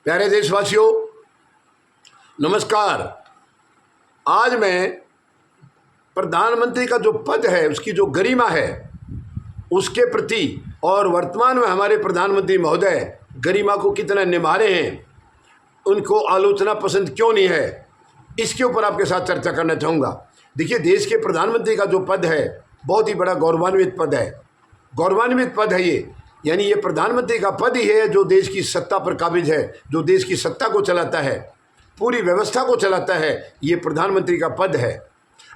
प्यारे देशवासियों, नमस्कार। आज मैं प्रधानमंत्री का जो पद है, उसकी जो गरिमा है, उसके प्रति और वर्तमान में हमारे प्रधानमंत्री महोदय गरिमा को कितना निभा रहे हैं, उनको आलोचना पसंद क्यों नहीं है, इसके ऊपर आपके साथ चर्चा करना चाहूँगा। देखिए, देश के प्रधानमंत्री का जो पद है बहुत ही बड़ा गौरवान्वित पद है। गौरवान्वित पद है ये, यानी ये प्रधानमंत्री का पद ही है जो देश की सत्ता पर काबिज है, जो देश की सत्ता को चलाता है, पूरी व्यवस्था को चलाता है। ये प्रधानमंत्री का पद है।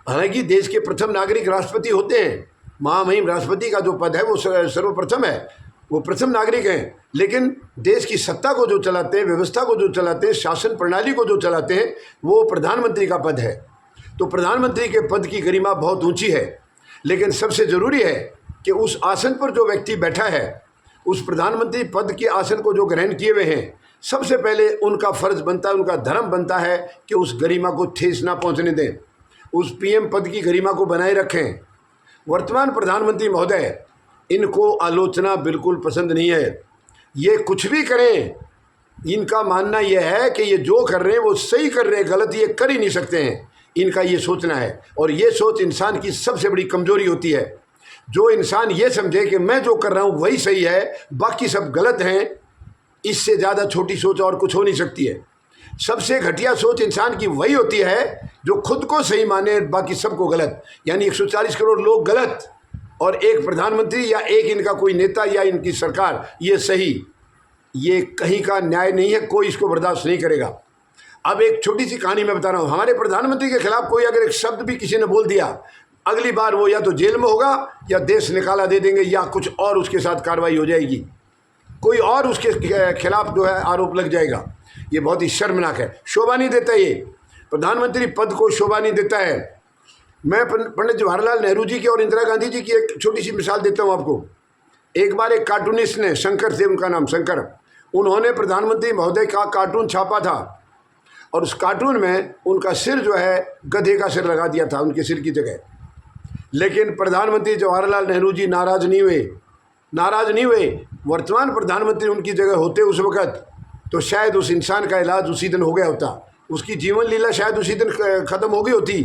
हालांकि देश के प्रथम नागरिक राष्ट्रपति होते हैं, महामहिम राष्ट्रपति का जो पद है वो सर्वप्रथम है, वो प्रथम नागरिक हैं। लेकिन देश की सत्ता को जो चलाते हैं, व्यवस्था को जो चलाते हैं, शासन प्रणाली को जो चलाते हैं, वो प्रधानमंत्री का पद है। तो प्रधानमंत्री के पद की गरिमा बहुत ऊंची है। लेकिन सबसे ज़रूरी है कि उस आसन पर जो व्यक्ति बैठा है, उस प्रधानमंत्री पद के आसन को जो ग्रहण किए हुए हैं, सबसे पहले उनका फर्ज बनता है, उनका धर्म बनता है कि उस गरिमा को ठेस ना पहुंचने दें, उस पीएम पद की गरिमा को बनाए रखें। वर्तमान प्रधानमंत्री महोदय, इनको आलोचना बिल्कुल पसंद नहीं है। ये कुछ भी करें, इनका मानना यह है कि ये जो कर रहे हैं वो सही कर रहे हैं, गलत ये कर ही नहीं सकते हैं। इनका ये सोचना है, और ये सोच इंसान की सबसे बड़ी कमजोरी होती है। जो इंसान ये समझे कि मैं जो कर रहा हूँ वही सही है, बाकी सब गलत हैं, इससे ज़्यादा छोटी सोच और कुछ हो नहीं सकती है। सबसे घटिया सोच इंसान की वही होती है जो खुद को सही माने, बाकी सबको गलत। यानी 140 करोड़ लोग गलत और एक प्रधानमंत्री या एक इनका कोई नेता या इनकी सरकार ये सही। ये कहीं का न्याय नहीं है, कोई इसको बर्दाश्त नहीं करेगा। अब एक छोटी सी कहानी मैं बता रहा हूँ। हमारे प्रधानमंत्री के खिलाफ कोई अगर एक शब्द भी किसी ने बोल दिया, अगली बार वो या तो जेल में होगा या देश निकाला दे देंगे या कुछ और उसके साथ कार्रवाई हो जाएगी, कोई और उसके खिलाफ जो है आरोप लग जाएगा। ये बहुत ही शर्मनाक है, शोभा नहीं देता। ये प्रधानमंत्री पद को शोभा नहीं देता है। मैं पंडित जवाहरलाल नेहरू जी की और इंदिरा गांधी जी की एक छोटी सी मिसाल देता हूँ आपको। एक बार एक कार्टूनिस्ट ने, शंकर थे उनका नाम, शंकर, उन्होंने प्रधानमंत्री महोदय का कार्टून छापा था और उस कार्टून में उनका सिर जो है गधे का सिर लगा दिया था उनके सिर की जगह। लेकिन प्रधानमंत्री जवाहरलाल नेहरू जी नाराज नहीं हुए। वर्तमान प्रधानमंत्री उनकी जगह होते उस वक़्त, तो शायद उस इंसान का इलाज उसी दिन हो गया होता, उसकी जीवन लीला शायद उसी दिन ख़त्म हो गई होती,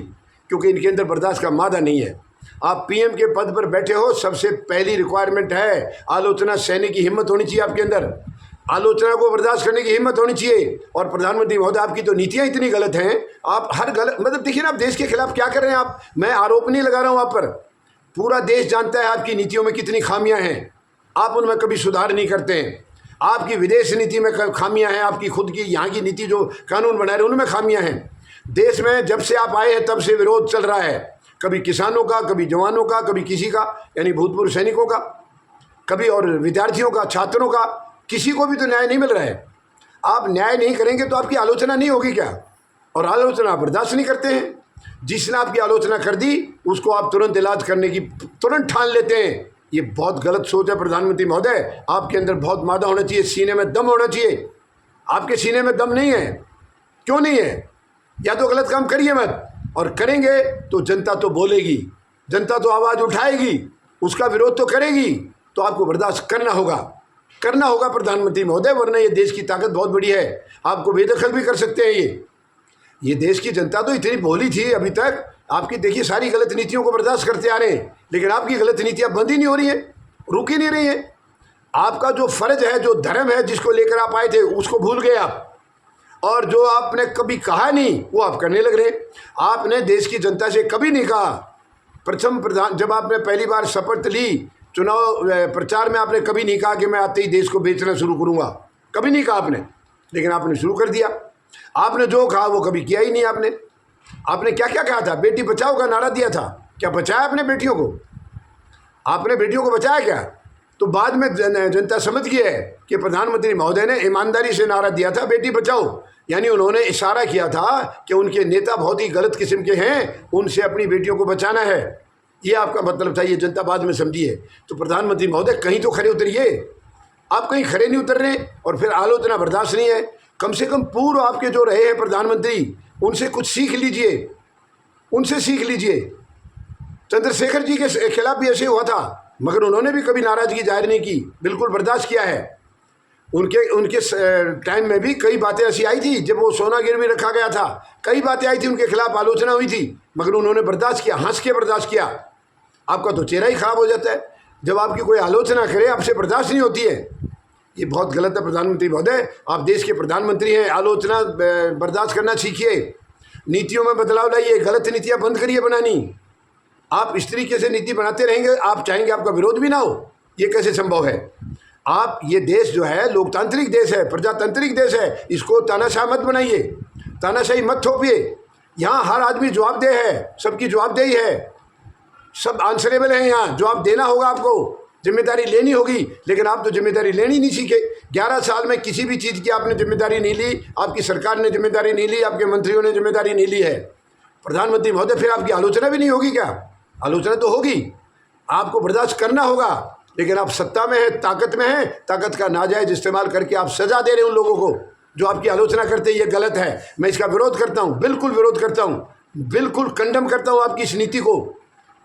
क्योंकि इनके अंदर बर्दाश्त का मादा नहीं है। आप पीएम के पद पर बैठे हो, सबसे पहली रिक्वायरमेंट है आलोचना सहने की हिम्मत होनी चाहिए आपके अंदर, आलोचना को बर्दाश्त करने की हिम्मत होनी चाहिए। और प्रधानमंत्री महोदय, आपकी तो नीतियाँ इतनी गलत हैं, आप हर गलत, मतलब देखिए ना, आप देश के खिलाफ क्या कर रहे हैं आप। मैं आरोप नहीं लगा रहा हूँ आप पर, पूरा देश जानता है आपकी नीतियों में कितनी खामियां हैं। आप उनमें कभी सुधार नहीं करते हैं। आपकी विदेश नीति में खामियां हैं, आपकी खुद की यहाँ की नीति जो कानून बना रहे हैं उनमें खामियां हैं। देश में जब से आप आए हैं तब से विरोध चल रहा है, कभी किसानों का, कभी जवानों का, कभी किसी का, यानी भूतपूर्व सैनिकों का, कभी और विद्यार्थियों का, छात्रों का, किसी को भी तो न्याय नहीं मिल रहा है। आप न्याय नहीं करेंगे तो आपकी आलोचना नहीं होगी क्या? और आलोचना बर्दाश्त नहीं करते हैं। जिसने आपकी आलोचना कर दी उसको आप तुरंत इलाज करने की तुरंत ठान लेते हैं। ये बहुत गलत सोच है प्रधानमंत्री महोदय। आपके अंदर बहुत मादा होना चाहिए, सीने में दम होना चाहिए। आपके सीने में दम नहीं है। क्यों नहीं है? या तो गलत काम करिए मत, और करेंगे तो जनता तो बोलेगी, जनता तो आवाज़ उठाएगी, उसका विरोध तो करेगी, तो आपको बर्दाश्त करना होगा प्रधानमंत्री महोदय, वरना ये देश की ताकत बहुत बड़ी है। आपको बेदखल भी कर सकते हैं। ये देश की जनता तो इतनी भोली थी अभी तक, आपकी देखिए सारी गलत नीतियों को बर्दाश्त करते आ रहे हैं, लेकिन आपकी गलत नीतियाँ बंद ही नहीं हो रही हैं, रुक ही नहीं रही हैं। आपका जो फर्ज है, जो धर्म है, जिसको लेकर आप आए थे, उसको भूल गए आप, और जो आपने कभी कहा नहीं वो आप करने लग रहे। आपने देश की जनता से कभी नहीं कहा, प्रथम प्रधान जब आपने पहली बार शपथ ली चुनाव प्रचार में, आपने कभी नहीं कहा कि मैं आते ही देश को बेचना शुरू करूँगा, कभी नहीं कहा आपने, लेकिन आपने शुरू कर दिया। आपने जो कहा वो कभी किया ही नहीं। आपने क्या क्या कहा था? बेटी बचाओ का नारा दिया था, क्या बचाया आपने बेटियों को? आपने बेटियों को बचाया क्या? तो बाद में जनता समझ गई है कि प्रधानमंत्री महोदय ने ईमानदारी से नारा दिया था बेटी बचाओ, यानी उन्होंने इशारा किया था कि उनके नेता बहुत ही गलत किस्म के हैं, उनसे अपनी बेटियों को बचाना है, ये आपका मतलब था। ये जनता बाद में समझी है। तो प्रधानमंत्री महोदय कहीं तो खड़े उतरिए, आप कहीं खड़े नहीं उतर रहे, और फिर आलोचना बर्दाश्त नहीं है। कम से कम पूर्व आपके जो रहे हैं प्रधानमंत्री, उनसे कुछ सीख लीजिए, उनसे सीख लीजिए। चंद्रशेखर जी के खिलाफ भी ऐसे हुआ था, मगर उन्होंने भी कभी नाराजगी जाहिर नहीं की, बिल्कुल बर्दाश्त किया है। उनके उनके टाइम में भी कई बातें ऐसी आई थी, जब वो सोना गिरवी रखा गया था, कई बातें आई थी, उनके खिलाफ आलोचना हुई थी, मगर उन्होंने बर्दाश्त किया, हंस के बर्दाश्त किया। आपका तो चेहरा ही खराब हो जाता है जब आपकी कोई आलोचना करे, आपसे बर्दाश्त नहीं होती है। ये बहुत गलत है प्रधानमंत्री महोदय, आप देश के प्रधानमंत्री हैं, आलोचना बर्दाश्त करना सीखिए, नीतियों में बदलाव लाइए, गलत नीतियाँ बंद करिए बनानी। आप इस तरीके से नीति बनाते रहेंगे, आप चाहेंगे आपका विरोध भी ना हो, ये कैसे संभव है? आप, ये देश जो है लोकतांत्रिक देश है, प्रजातांत्रिक देश है, इसको तानाशाह मत बनाइए, तानाशाही मत थोपिए। यहाँ हर आदमी जवाबदेह है, सबकी जवाबदेही है, सब आंसरेबल हैं, यहाँ जवाब देना होगा, आपको जिम्मेदारी लेनी होगी। लेकिन आप तो जिम्मेदारी लेनी नहीं सीखे। 11 साल में किसी भी चीज़ की आपने जिम्मेदारी नहीं ली, आपकी सरकार ने जिम्मेदारी नहीं ली, आपके मंत्रियों ने जिम्मेदारी नहीं ली है। प्रधानमंत्री महोदय, फिर आपकी आलोचना भी नहीं होगी क्या? आलोचना तो होगी, आपको बर्दाश्त करना होगा। लेकिन आप सत्ता में हैं, ताकत में हैं, ताकत का नाजायज इस्तेमाल करके आप सजा दे रहे हैं उन लोगों को जो आपकी आलोचना करते हैं। ये गलत है, मैं इसका विरोध करता हूँ, बिल्कुल विरोध करता हूँ, बिल्कुल कंडम करता हूँ आपकी इस नीति को,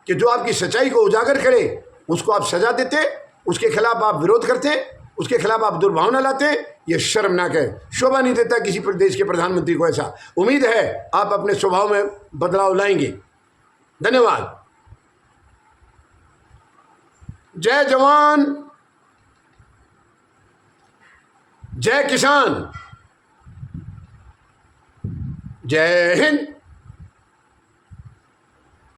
कि जो आपकी सच्चाई को उजागर करे उसको आप सजा देते, उसके खिलाफ आप विरोध करते, उसके खिलाफ आप दुर्भावना लाते। ये शर्मनाक है, शोभा नहीं देता किसी देश के प्रधानमंत्री को ऐसा। उम्मीद है आप अपने स्वभाव में बदलाव लाएंगे। धन्यवाद। जय जवान, जय किसान, जय हिंद।